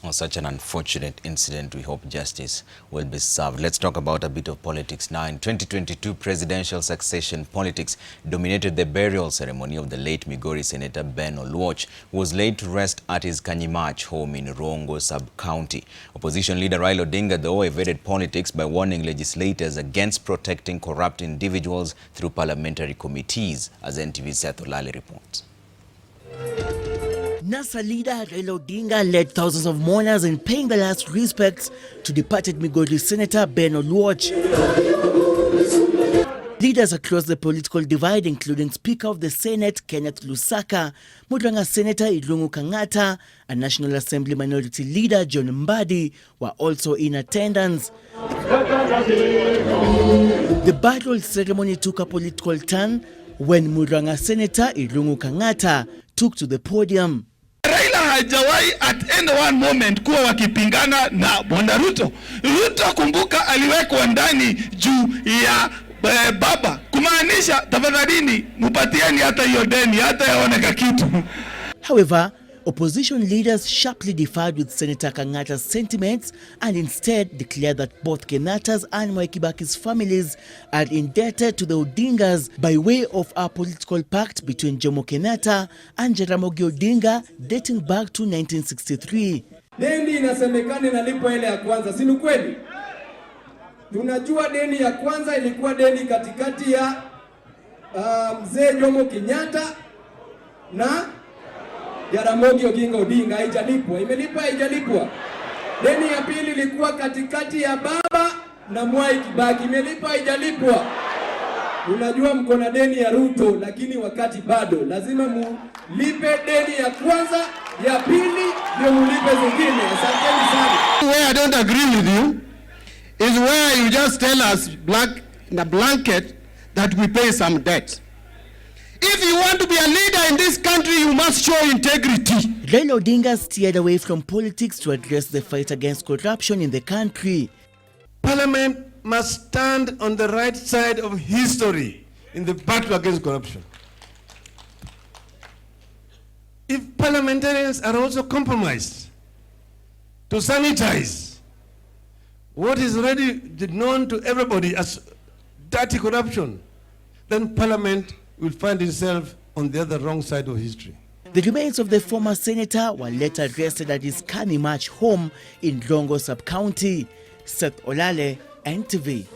On such an unfortunate incident, we hope justice will be served. Let's talk about a bit of politics now. In 2022, presidential succession politics dominated the burial ceremony of the late Migori Senator Ben Oluoch, who was laid to rest at his Kanyimach home in Rongo Sub County. Opposition leader Raila Odinga, though, evaded politics by warning legislators against protecting corrupt individuals through parliamentary committees, as NTV's Seth Olale reports. NASA leader Raila Odinga led thousands of mourners in paying the last respects to departed Migori Senator Ben Oluoch. Leaders across the political divide, including Speaker of the Senate Kenneth Lusaka, Mudranga Senator Irungu Kangata, and National Assembly Minority Leader John Mbadi were also in attendance. The burial ceremony took a political turn when Mudranga Senator Irungu Kangata took to the podium. Hajawahi at any one moment kuwa wakipingana na Bwana Ruto. Ruto, kumbuka, aliwekwa ndani juu ya baba, kumaanisha tafadhalini mupatieni hata hiyo deni, hata yaoneka kitu. However, opposition leaders sharply differed with Senator Kangata's sentiments and instead declared that both Kenyatta's and Mwai Kibaki's families are indebted to the Odingas by way of a political pact between Jomo Kenyatta and Jaramogi Odinga dating back to 1963. Deni inasemekana inalipwa ile ya kwanza, si ni kweli? Tunajua deni ya kwanza ilikuwa deni katikati ya mzee Jomo Kenyatta na Jaramogi Odinga, haijalipwa. Imelipwa, haijalipwa. Deni ya pili ilikuwa katikati ya baba na Mwai Kibaki, imelipwa, haijalipwa. Unajua mko na deni ya Ruto, lakini wakati bado lazima mulipe deni ya kwanza, ya pili ndio mulipe zingine. Asanteni sana. Where I don't agree with you is where you just tell us in a blanket that we pay some debt. If you want to be a leader in this country, you must show integrity. Raila Odinga steered away from politics to address the fight against corruption in the country. Parliament must stand on the right side of history in the battle against corruption. If parliamentarians are also compromised to sanitize what is already known to everybody as dirty corruption, then Parliament will find itself on the other wrong side of history. The remains of the former senator were later rested at his Kanyimach home in Rongo Sub County. Seth Olale, NTV.